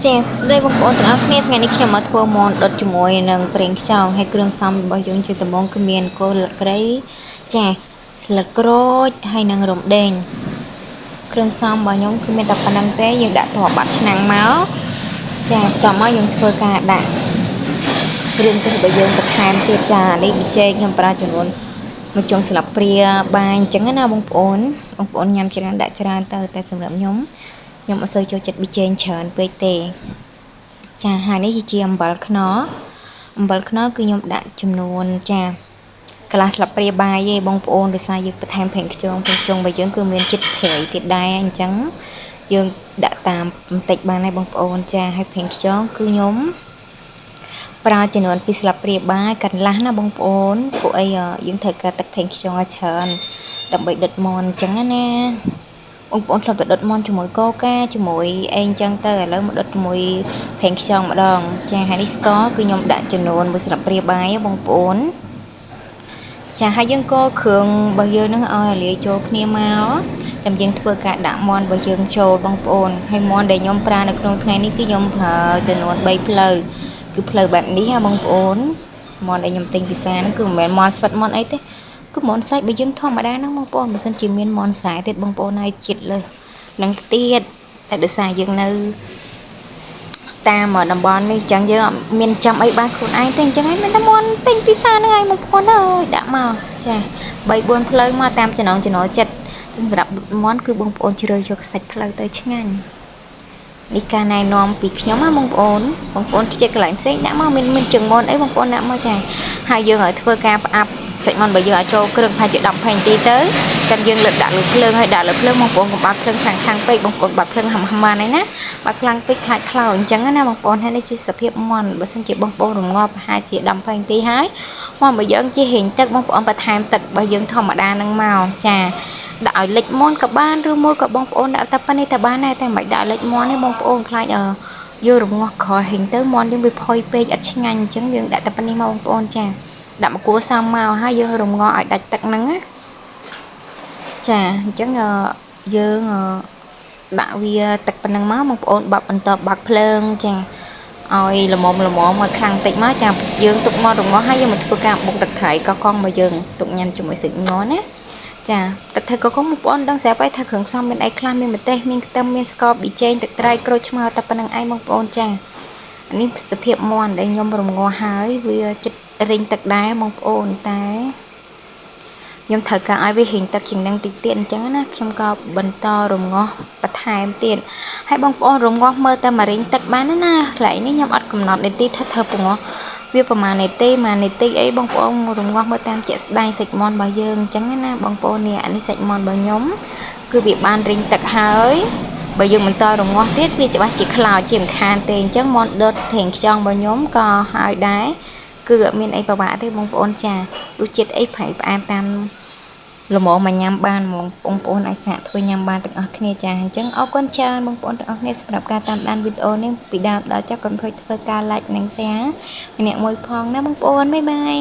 ចាសស្ដីបងប្អូនទាំងអស់គ្នាថ្ងៃនេះខ្ញុំមកធ្វើមាន់ដុតជាមួយនឹងប្រេងខ្យងហើយគ្រឿងផ្សំរបស់យើងជាដំបូងគឺមានគល់ស្លឹកគ្រៃចាស្លឹកក្រូចហើយនិងរំដេងគ្រឿងផ្សំរបស់ខ្ញុំគឺមានតែប៉ុណ្្នឹងទេយើងដាក់ទ្រាប់បាត់ឆ្នាំងមកចាបន្ទាប់មកយើងធ្វើការដាក់គ្រឿងទេសរបស់យើងបន្ថែមទៀតចានេះប៊ីចេងខ្ញុំប្រើចំនួនមួយចុងស្លាបព្រាបាយអញ្ចឹងណាបងប្អូនញ៉ាំច្រើនដាក់ច្រើនទៅតែសម្រាប់ខ្ញុំអត់សូវចូលចិត្តប៊ីចេងច្រើនពេកទេចាហើយនេះជាអំបិលខ្នុរគឺខ្ញុំដាក់ចំនួនចាកន្លះស្លាបព្រាបាយទេបងប្អូនដោយសារយើងបន្ថែមប្រេងខ្យងរបស់យើងគឺមានជាតិប្រៃទៀតដែរអញ្ចឹងយើងដាក់តាមបន្តិចបានហើយបងប្អូនចាហើយប្រេងខ្យងគឺខ្ញុំប្រើចំនួន2ស្លាបព្រាបាយកន្លះណាបងប្អូនពួកអីយើងត្រូវការទឹកប្រេងខ្យងឲ្យច្រើនដើម្បីដុតមាន់អញ្ចឹងណាបងប្អូនធ្លាប់តែដុតមាន់ជាមួយកូកាជាមួយអីអញ្ចឹងទៅឥឡូវមកដុតជាមួយប្រេងខ្យងម្ដងចាហើយនេះស្ករគឺខ្ញុំដាក់ចំនួន1ស្លាបព្រាបាយបងប្អូនចាហើយយើងកូរគ្រឿងរបស់យើងនឹងឲ្យលាយចូលគ្នាមកតាមយើងធ្វើការដាក់មាន់របស់យើងចូលបងប្អូនហើយមាន់ដែលខ្ញុំប្រើនៅក្នុងថ្ងៃនេះគឺខ្ញុំប្រើចំនួន3ផ្លូវគឺផ្លូវបែបនេះហ่าបងប្អូនមាន់ដែលខ្ញុំទិញពីផ្សារហ្នឹងគឺមិនមែនមាន់ស្វិតមាន់អីទេគឺមាន់សាច់របស់យើងធម្មតាហ្នឹងបងប្អូនបើមិនជាមានមាន់ខ្សែទៀតបងប្អូនហើយជាតិលើសនឹងទៀតតែដោយសារយើងនៅតាមតំបន់នេះអញ្ចឹងយើងអត់មានចាំអីបានខ្លួនឯងទេអញ្ចឹងហើយមានតែមាន់ទិញពីផ្សារហ្នឹងហើយបងប្អូនអើយដាក់មកចា3 4ផ្លូវមកតាមចំណងចំណូលចិត្តសម្រាប់មាន់គឺបងប្អូនជ្រើសយកសាច់ផ្លូវទៅឆ្ងាញ់នេះការណែនាំពីខ្ញុំណាបងប្អូនចិត្តកន្លែងផ្សេងដាក់មកមានជើងមាន់អីបងប្អូនដាក់មកចាហើយយើងឲ្យធ្វើការផ្អាប់សាច់មាន់របស់យើងឲ្យចូលគ្រឿងប្រហែលជា10 20នាទីទៅចាំយើងលើកដាក់លើភ្លើងហើយដាក់លើភ្លើងបងប្អូនកុំបើកភ្លើងខ្លាំងពេកបងប្អូនបើកភ្លើងហាំបានហើយណាបើខ្លាំងពេកខ្លាចខ្លោចអញ្ចឹងណាបងប្អូនហើយនេះជាសភាពមាន់បើសិនជាបងប្អូនរងាប់ប្រហែលជា10 20នាទីហើយមាន់របស់យើងជាហេងទឹកបងប្អូនបន្ថែមទឹករបស់យើងធម្មតានឹងមកចាដាក់ឲ្យលិចមាន់ក៏បានឬមួយក៏បងប្អូនដាក់តែប៉ុណ្នេះតែបានដែរតែមិនដាក់លិចមាន់ទេបងប្អូនខ្លាចយករងាស់ក្រហេងទៅមាន់យើងវាផុយពេកអត់ឆ្ងាញ់អញ្ចឹងយើងដាក់តែប៉ុណ្នេះមកបងប្អូនចាដាក់មកគួរសមមកហើយយើងរងាស់ឲ្យដាច់ទឹកហ្នឹងណាចាអញ្ចឹងយើងដាក់វាទឹកប៉ុណ្ណឹងមកបងប្អូនបន្តបើកភ្លើងចាឲ្យល្មមឲ្យខ្លាំងតិចមកចាយើងទុកមករងាស់ហើយយើងមកធ្វើការបុកទឹកត្រីកកងរបស់យើងទុកញ៉ាំជាមួយសាច់ញាន់ណាចាទឹកត្រីកកងបងប្អូនដឹងស្រាប់ហើយថាគ្រឿងផ្សំមានអីខ្លះមានម្ទេសមានខ្ទឹមមានស្ករប៊ីចេងទឹកត្រីក្រូចឆ្មាតែប៉ុណ្្នឹងឯងបងប្អូនចាអានេះសភាពមាន់ដែលខ្ញុំរងាស់ហើយវាចិត្តរិញទឹកដែរបងប្អូនតែខ្ញុំត្រូវការឲ្យវាហេងទឹកជាងនឹងតិចទៀតអញ្ចឹងណាខ្ញុំក៏បន្តរងាស់បន្ថែមទៀតហើយបងប្អូនរងាស់មើលតែមករិញទឹកបានណាកន្លែងនេះខ្ញុំអត់កំណត់នាទីថាធ្វើពងាស់វាប្រហែលនាទីអីបងប្អូនរងាស់មើលតាមជាក់ស្ដែងសាច់មាន់របស់យើងអញ្ចឹងណាបងប្អូននេះអានេះសាច់មាន់របស់ខ្ញុំគឺវាបានរិញទឹកហើយបើយើងបន្តរងាស់ទៀតវាច្បាស់ជាខ្លោចជាមិនខានទេអញ្ចឹងមាន់ដុតប្រេងខ្យងរបស់ខ្ញុំក៏ហើយដែរគឺអត់មានអីពិបាកទេបងប្អូនចារសជាតិអីប្រៃផ្អែមតាមល្មមមកញ៉ាំបានបងប្អូនអាចសាកធ្វើញ៉ាំបានទាំងអស់គ្នាចាអញ្ចឹងអរគុណច្រើនបងប្អូនទាំងអស់គ្នាសម្រាប់ការតាមដានវីដេអូនេះពីដើមដល់ចប់កុំភ្លេចធ្វើការ like និង share ម្នាក់មួយផងណាបងប្អូនបាយបាយ